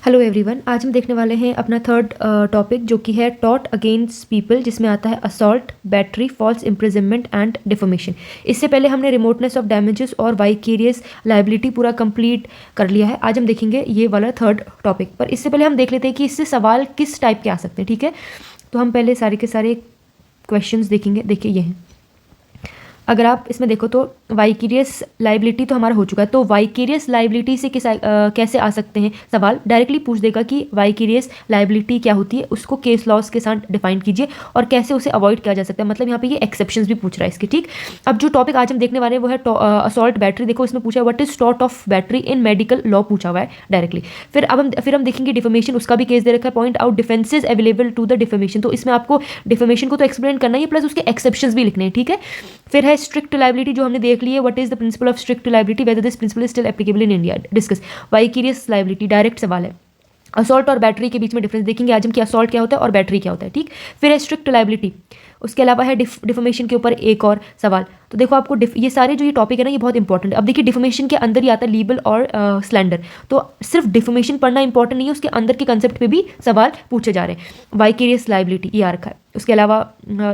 Hello everyone, आज हम देखने वाले हैं अपना थर्ड टॉपिक जो कि है टॉट अगेंस्ट पीपल, जिसमें आता है assault, battery, false imprisonment and defamation. इससे पहले हमने रिमोटनेस ऑफ डैमेजेस और वाइकेरियस लाइबिलिटी पूरा कंप्लीट कर लिया है। आज हम देखेंगे ये वाला थर्ड टॉपिक। पर इससे पहले हम देख लेते हैं कि इससे सवाल किस टाइप के आ सकते हैं। ठीक है, तो हम पहले सारे के सारे क्वेश्चंस देखेंगे। देखिए, ये हैं। अगर आप इसमें देखो तो वाइकेरियस लाइबिलिटी तो हमारा हो चुका है, तो वाइकेरियस लाइबिलिटी से कैसे आ सकते हैं सवाल। डायरेक्टली पूछ देगा कि वाइकेरियस लाइबिलिटी क्या होती है, उसको केस लॉस के साथ डिफाइन कीजिए और कैसे उसे अवॉइड किया जा सकता है। मतलब यहाँ पे ये एक्सेप्शंस भी पूछ रहा है इसके। ठीक, अब जो टॉपिक आज हम देखने वाले हैं वो है असॉल्ट बैटरी। देखो, इसमें पूछा है what is taught of battery in medical law, पूछा हुआ है डायरेक्टली। फिर हम देखेंगे डिफेमेशन, उसका भी केस दे रखा है। Point out defences available to the defamation, तो इसमें आपको डिफेमेशन को तो एक्सप्लेन करना ही है, प्लस उसके एक्सेप्शंस भी लिखने हैं। ठीक है, फिर है स्ट्रिक्ट लाइबिलिटी, जो हमने देख ली है। What is the principle of strict liability, whether this principle is still applicable in India, discuss. Vicarious liability direct सवाल है। असॉल्ट और बैटरी के बीच में डिफरेंस देखेंगे आज हम कि असॉल्ट क्या होता है और बैटरी क्या होता है। ठीक, फिर है स्ट्रिक्ट लाइबिलिटी। उसके अलावा है डिफेमेशन के ऊपर एक और सवाल। तो देखो, आपको ये सारे जो ये टॉपिक है ना, ये बहुत इंपॉर्टेंट है। अब देखिए, डिफेमेशन के अंदर ही आता है लीबल और स्लैंडर। तो सिर्फ डिफेमेशन पढ़ना इंपॉर्टेंट नहीं है, उसके अंदर के कंसेप्ट पे भी सवाल पूछे जा रहे हैं। वाइकेरियस लाइबिलिटी ये आ रखा है। उसके अलावा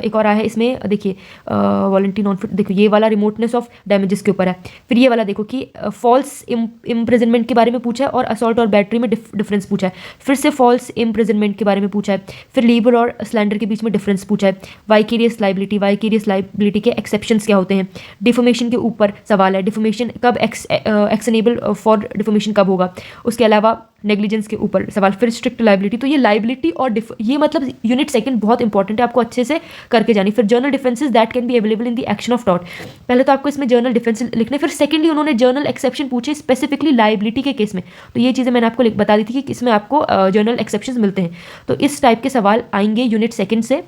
एक और आया है इसमें, देखिए वॉलंटी नॉन फिट। देखो, ये वाला रिमोटनेस ऑफ डैमेजेस के ऊपर है। फिर ये वाला देखो कि फॉल्स इम्प्रिजनमेंट के बारे में पूछा है और असॉल्ट और बैटरी में डिफरेंस पूछा है। फिर से फॉल्स इम्प्रिजनमेंट के बारे में पूछा है। फिर लीबल और स्लैंडर के बीच में डिफरेंस पूछा है। वाइकेरियस लाइबिलिटी के एक्सेप्शंस क्या होते हैं। डिफेमेशन के ऊपर सवाल है, डिफेमेशन कब एक्शनेबल फॉर डिफेमेशन कब होगा। उसके अलावा नेग्लिजेंस के ऊपर सवाल। फिर स्ट्रिक्ट लाइबिलिटी, तो ये लाइबिलिटी और ये मतलब यूनिट सेकंड बहुत इंपॉर्टेंट है, आपको अच्छे से करके जानी। फिर journal defences that can be available in the action of taught. पहले तो आपको इसमें जर्नल डिफेंस लिखने, फिर सेकेंडली उन्होंने जर्नल एक्सेप्शन पूछे स्पेसिफिकली लाइबिलिटी के केस में। तो ये चीज़ें मैंने आपको बता दी थी कि इसमें आपको जर्नल एक्सेप्शन मिलते हैं। तो इस टाइप के सवाल आएंगे यूनिट सेकेंड से,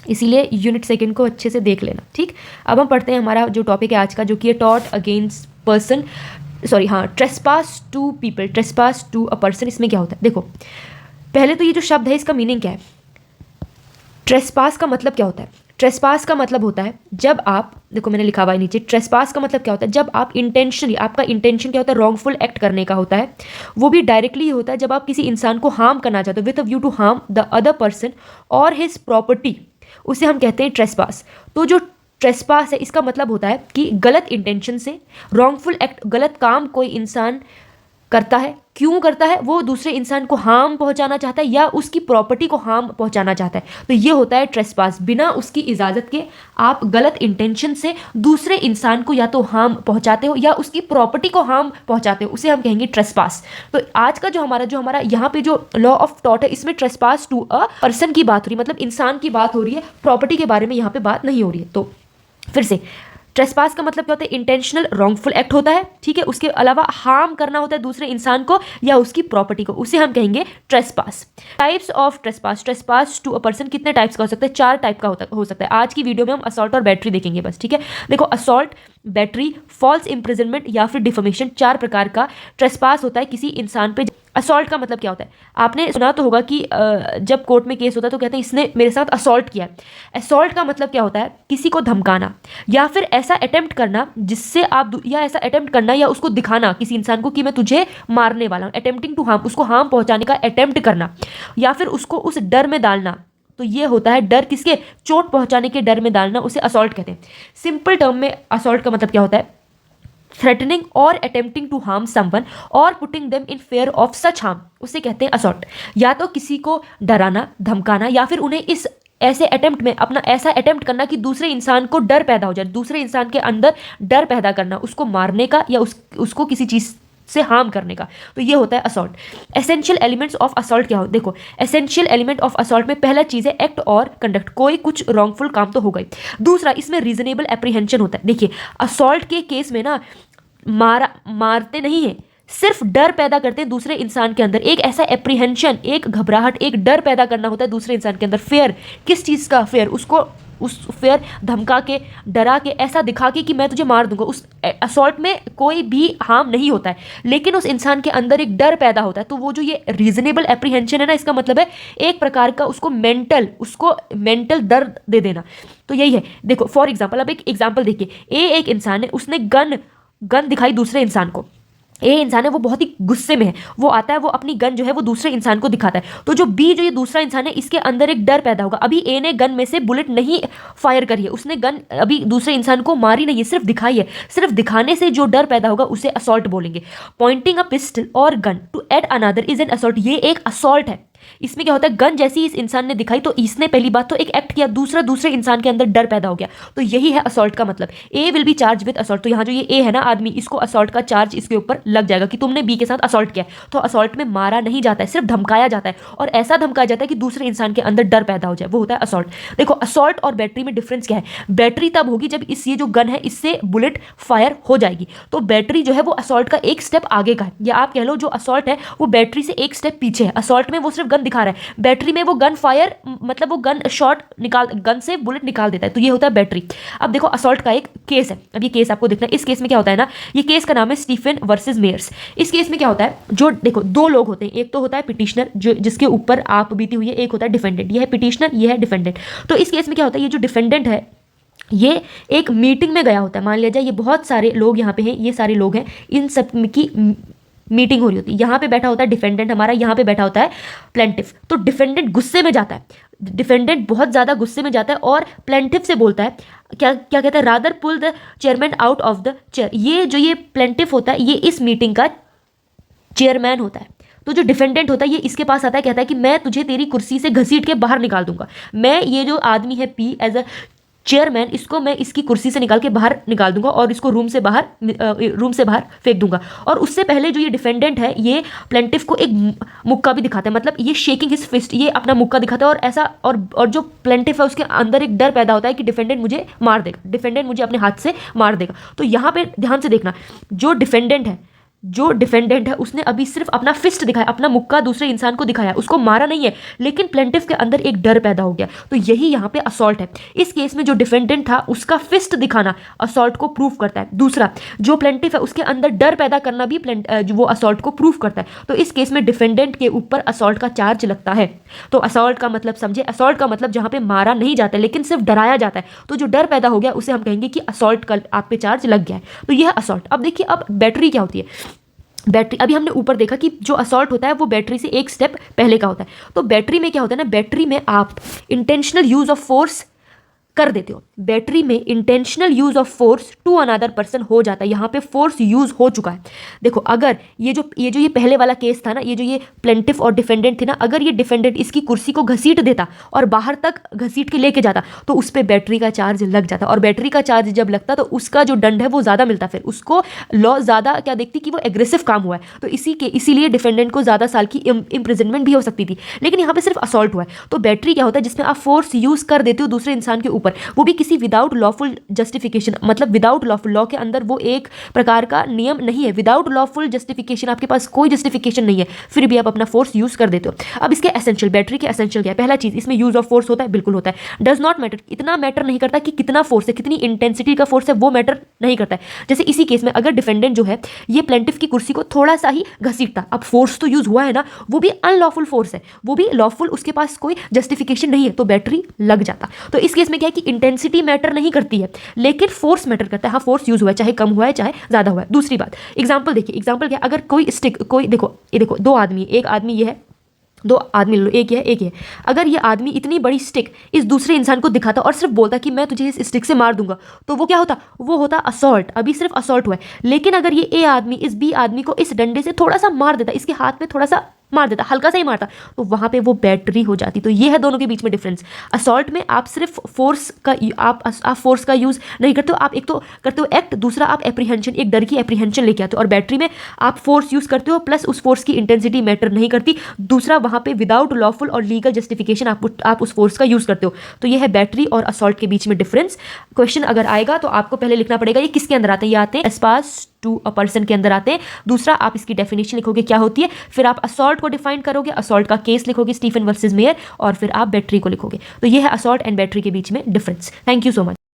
इसीलिए यूनिट सेकंड को अच्छे से देख लेना। ठीक, अब हम पढ़ते हैं हमारा जो टॉपिक है आज का, जो कि है टॉट अगेंस्ट पर्सन, सॉरी हाँ, trespass to people, trespass to a person. इसमें क्या होता है, देखो पहले तो ये जो शब्द है इसका मीनिंग क्या है। ट्रेसपास का मतलब क्या होता है। ट्रेसपास का मतलब होता है जब आप, देखो मैंने लिखा हुआ है नीचे, ट्रेसपास का मतलब क्या होता है जब आप इंटेंशनली, आपका इंटेंशन क्या होता है, रॉन्गफुल एक्ट करने का होता है। वो भी डायरेक्टली होता है जब आप किसी इंसान को हार्म करना चाहते हो with a view to harm the other person और हिज प्रॉपर्टी, उसे हम कहते हैं ट्रेसपास। तो जो ट्रेसपास है इसका मतलब होता है कि गलत इंटेंशन से रॉन्गफुल एक्ट, गलत काम कोई इंसान करता है। क्यों करता है, वो दूसरे इंसान को हार्म पहुंचाना चाहता है या उसकी प्रॉपर्टी को हार्म पहुंचाना चाहता है, तो ये होता है ट्रेसपास। बिना उसकी इजाज़त के आप गलत इंटेंशन से दूसरे इंसान को या तो हार्म पहुंचाते हो या उसकी प्रॉपर्टी को हार्म पहुंचाते हो, उसे हम कहेंगे ट्रेसपास। तो आज का जो हमारा यहाँ पे जो लॉ ऑफ टॉट है, इसमें ट्रेसपास टू अ पर्सन की बात हो रही है, मतलब इंसान की बात हो रही है, प्रॉपर्टी के बारे में यहाँ पे बात नहीं हो रही है। तो फिर से, ट्रेसपास का मतलब क्या होता है, इंटेंशनल रॉन्गफुल एक्ट होता है। ठीक है, उसके अलावा हार्म करना होता है दूसरे इंसान को या उसकी प्रॉपर्टी को, उसे हम कहेंगे trespass. Types of trespass, trespass to a person कितने टाइप्स का हो सकता है, 4 टाइप का हो सकता है। आज की वीडियो में हम असॉल्ट और बैटरी देखेंगे बस। ठीक है, देखो असॉल्ट, बैटरी, फॉल्स इम्प्रिजनमेंट या फिर डिफेमेशन, 4 प्रकार का ट्रेसपास होता है किसी इंसान पे। असॉल्ट का मतलब क्या होता है, आपने सुना तो होगा कि जब कोर्ट में केस होता है तो कहते हैं इसने मेरे साथ असॉल्ट किया है। असॉल्ट का मतलब क्या होता है, किसी को धमकाना या फिर ऐसा अटेम्प्ट करना जिससे आप, या ऐसा अटेम्प्ट करना या उसको दिखाना किसी इंसान को कि मैं तुझे मारने वाला हूँ, अटेम्प्टिंग टू हार्म, उसको हार्म पहुंचाने का अटेम्प्ट करना, या फिर उसको उस डर में डालना। तो ये होता है डर, किसके, चोट पहुंचाने के डर में डालना, उसे असॉल्ट कहते हैं। सिंपल टर्म में असॉल्ट का मतलब क्या होता है, थ्रेटनिंग और अटेम्प्टिंग टू हार्म समवन और putting them in fair of such harm, उसे कहते हैं असॉल्ट। या तो किसी को डराना, धमकाना, या फिर उन्हें इस ऐसे अटेम्प्ट में, अपना ऐसा अटेम्प्ट करना कि दूसरे इंसान को डर पैदा हो जाए, दूसरे इंसान के अंदर डर पैदा करना, उसको मारने का या उसको किसी चीज़ से हार्म करने का, तो ये होता है assault. Essential elements of assault क्या हो, देखो एसेंशियल एलिमेंट ऑफ असॉल्ट में पहला चीज़ है एक्ट और कंडक्ट, कोई कुछ रॉन्गफुल काम तो हो गई। दूसरा, इसमें रीजनेबल एप्रीहेंशन होता है। देखिए असॉल्ट के केस में ना मारते नहीं है, सिर्फ डर पैदा करते हैं दूसरे इंसान के अंदर, एक ऐसा एप्रीहेंशन, एक घबराहट, एक डर पैदा करना होता है दूसरे इंसान के अंदर। फेयर, किस चीज़ का फेयर, उसको उस फेयर धमका के, डरा के, ऐसा दिखा के कि मैं तुझे मार दूंगा। उस असॉल्ट में कोई भी हार्म नहीं होता है, लेकिन उस इंसान के अंदर एक डर पैदा होता है। तो वो जो ये रीजनेबल एप्रीहेंशन है ना, इसका मतलब है एक प्रकार का उसको मेंटल दर्द दे देना। तो यही है। देखो फॉर एग्जाम्पल, अब एक एग्जाम्पल देखिए, एक इंसान है, उसने गन दिखाई दूसरे इंसान को, ए इंसान है वो बहुत ही गुस्से में है, वो आता है, वो अपनी गन जो है वो दूसरे इंसान को दिखाता है। तो जो बी, जो ये दूसरा इंसान है, इसके अंदर एक डर पैदा होगा। अभी ए ने गन में से बुलेट नहीं फायर करी है, उसने गन अभी दूसरे इंसान को मारी नहीं है, सिर्फ दिखाई है। सिर्फ दिखाने से जो डर पैदा होगा उसे असॉल्ट बोलेंगे। पॉइंटिंग अ पिस्टल और gun to at another is an assault, ये एक असॉल्ट है। इसमें क्या होता है, गन जैसी इस इंसान ने दिखाई तो इसने पहली बात तो एक एक्ट किया, दूसरा दूसरे इंसान के अंदर डर पैदा हो गया। तो यही है असॉल्ट का मतलब। A will be charge with assault, तो यहाँ जो ये ए है ना आदमी, इसको असॉल्ट का चार्ज इसके ऊपर लग जाएगा कि तुमने बी के साथ असॉल्ट किया। तो असॉल्ट में मारा नहीं जाता है, सिर्फ धमकाया जाता है, और ऐसा धमकाया जाता है कि दूसरे इंसान के अंदर डर पैदा हो जाए, वो होता है असॉल्ट। देखो असॉल्ट और बैटरी में डिफरेंस क्या है, बैटरी तब होगी जब इस ये जो गन है इससे बुलेट फायर हो जाएगी, तो बैटरी जो है वो असॉल्ट का एक स्टेप आगे का है, या आप कह लो जो असॉल्ट है वो बैटरी से एक स्टेप पीछे है। असॉल्ट में वो सिर्फ गन दिखा रहा है, बैटरी में वो गन फायर मतलब वो गन शॉट निकाल, गन से बुलेट निकाल देता है, तो ये होता है बैटरी। अब देखो असॉल्ट का एक केस है, अब ये केस आपको देखना है। इस केस में क्या होता है ना, ये केस का नाम है स्टीफन वर्सेस मेयर्स। इस केस में क्या होता है, जो देखो दो लोग होते हैं, एक तो होता है पिटिशनर जो जिसके ऊपर आप बीती हुई है, एक होता है डिफेंडेंट। ये है पिटिशनर, ये है डिफेंडेंट। तो इस केस में क्या होता है, ये जो डिफेंडेंट है ये एक मीटिंग में गया होता है, मान लिया जाए ये बहुत सारे लोग यहाँ पे हैं, ये सारे लोग हैं, इन सब की मीटिंग हो रही होती है। यहाँ पे बैठा होता है डिफेंडेंट हमारा, यहाँ पे बैठा होता है प्लेंटिफ। तो डिफेंडेंट गुस्से में जाता है, डिफेंडेंट बहुत ज़्यादा गुस्से में जाता है और प्लेंटिफ से बोलता है, क्या क्या कहता है, rather pull the chairman out of the chair. ये जो ये प्लेंटिफ होता है ये इस मीटिंग का चेयरमैन होता है। तो जो डिफेंडेंट होता है ये इसके पास आता है, कहता है कि मैं तुझे तेरी कुर्सी से घसीट के बाहर निकाल दूंगा, मैं ये जो आदमी है पी एज अ चेयरमैन, इसको मैं इसकी कुर्सी से निकाल के बाहर निकाल दूंगा और इसको रूम से बाहर फेंक दूंगा। और उससे पहले जो ये डिफेंडेंट है ये प्लेंटिफ को एक मुक्का भी दिखाता है, मतलब ये शेकिंग हिज फिस्ट, ये अपना मुक्का दिखाता है, और ऐसा और जो प्लेंटिफ है उसके अंदर एक डर पैदा होता है कि डिफेंडेंट मुझे मार देगा, डिफेंडेंट मुझे अपने हाथ से मार देगा। तो यहाँ पे ध्यान से देखना, जो डिफेंडेंट है उसने अभी सिर्फ अपना फिस्ट दिखाया, अपना मुक्का दूसरे इंसान को दिखाया, उसको मारा नहीं है, लेकिन प्लेंटिफ के अंदर एक डर पैदा हो गया। तो यही यहाँ पे असॉल्ट है। इस केस में जो डिफेंडेंट था उसका फिस्ट दिखाना असॉल्ट को प्रूफ करता है। दूसरा जो प्लेंटिफ है उसके अंदर डर पैदा करना भी वो असॉल्ट को प्रूफ करता है। तो इस केस में डिफेंडेंट के ऊपर असॉल्ट का चार्ज लगता है। तो असॉल्ट का मतलब समझे, असॉल्ट का मतलब जहाँ पे मारा नहीं जाता लेकिन सिर्फ डराया जाता है, तो जो डर पैदा हो गया उसे हम कहेंगे कि असॉल्ट का आप पे चार्ज लग गया है। तो यह है असॉल्ट। अब देखिए अब बैटरी क्या होती है। बैटरी, अभी हमने ऊपर देखा कि जो असॉल्ट होता है वो बैटरी से एक स्टेप पहले का होता है। तो बैटरी में क्या होता है ना, बैटरी में आप इंटेंशनल यूज ऑफ फोर्स कर देते हो, बैटरी में intentional use of force to another person हो जाता है, यहाँ पे फोर्स यूज हो चुका है। देखो अगर ये पहले वाला केस था ना, ये जो ये प्लेंटिफ और डिफेंडेंट थे ना, अगर ये डिफेंडेंट इसकी कुर्सी को घसीट देता और बाहर तक घसीट के लेके जाता तो उस पर बैटरी का चार्ज लग जाता, और बैटरी का चार्ज जब लगता तो उसका जो दंड है वो ज़्यादा मिलता, फिर उसको लॉ ज़्यादा क्या देखती कि वो एग्रेसिव काम हुआ है, तो इसीलिए डिफेंडेंट को ज़्यादा साल की इम्प्रिजनमेंट भी हो सकती थी। लेकिन यहाँ पे सिर्फ असॉल्ट हुआ है। तो बैटरी क्या होता है, जिसमें आप फोर्स यूज़ कर देते हो दूसरे इंसान के ऊपर, वो भी किसी विदाउट लॉफुल जस्टिफिकेशन, मतलब विदाउट लॉफुल, लॉ के अंदर वो एक प्रकार का नियम नहीं है, विदाउट लॉफुल जस्टिफिकेशन, आपके पास कोई जस्टिफिकेशन नहीं है, फिर भी आप अपना फोर्स यूज कर देते हो। अब इसके एसेंशियल, बैटरी के एसेंशियल क्या है, पहला चीज इसमें यूज ऑफ फोर्स होता है, बिल्कुल होता है। डज नॉट मैटर, इतना मैटर नहीं करता कि कितना फोर्स है, कितनी इंटेंसिटी का फोर्स है, वो मैटर नहीं करता है। जैसे इसी केस में अगर डिफेंडेंट जो है ये प्लेंटिफ की कुर्सी को थोड़ा सा ही घसीटता, अब फोर्स तो यूज हुआ है ना, वो भी अनलॉफुल फोर्स है, वो भी लॉफुल, उसके पास कोई जस्टिफिकेशन नहीं है, तो बैटरी लग जाता। तो इस केस में क्या है कि इंटेंसिटी मैटर नहीं करती है लेकिन फोर्स मैटर करता है। हाँ फोर्स यूज हुआ है, चाहे कम हुआ है चाहे ज्यादा हुआ है। दूसरी बात, एग्जांपल देखिए, एग्जांपल क्या, अगर कोई स्टिक, कोई देखो ये देखो दो आदमी, एक आदमी ये है, दो आदमी लो, एक है। अगर ये आदमी इतनी बड़ी स्टिक इस दूसरे इंसान को दिखाता और सिर्फ बोलता कि मैं तुझे इस स्टिक से मार दूंगा, तो वो क्या होता, वो होता असॉल्ट। अभी सिर्फ असॉल्ट हुआ है। लेकिन अगर ये ए आदमी इस बी आदमी को इस डंडे से थोड़ा सा मार देता, इसके हाथ में थोड़ा सा मार देता, हल्का सा ही मारता, तो वहां पे वो बैटरी हो जाती। तो ये है दोनों के बीच में डिफरेंस। असॉल्ट में आप सिर्फ फोर्स का आप फोर्स का यूज नहीं करते हो, आप एक तो करते हो एक्ट, दूसरा आप एप्रीहेंशन, एक डर की एप्रीहेंशन लेके आते हो, और बैटरी में आप फोर्स यूज करते हो प्लस उस फोर्स की इंटेंसिटी मैटर नहीं करती, दूसरा वहां पे विदाउट लॉफुल और लीगल जस्टिफिकेशन आप उस फोर्स का यूज करते हो। तो ये है बैटरी और असॉल्ट के बीच में डिफरेंस। क्वेश्चन अगर आएगा तो आपको पहले लिखना पड़ेगा ये किसके अंदर आते हैं, ये आते हैं एस्पास टू अ पर्सन के अंदर आते हैं। दूसरा आप इसकी डेफिनेशन लिखोगे क्या होती है, फिर आप असॉल्ट को डिफाइन करोगे, असॉल्ट का केस लिखोगे स्टीफन वर्सेस मेयर, और फिर आप बैटरी को लिखोगे। तो ये है असॉल्ट एंड बैटरी के बीच में difference. Thank you so much.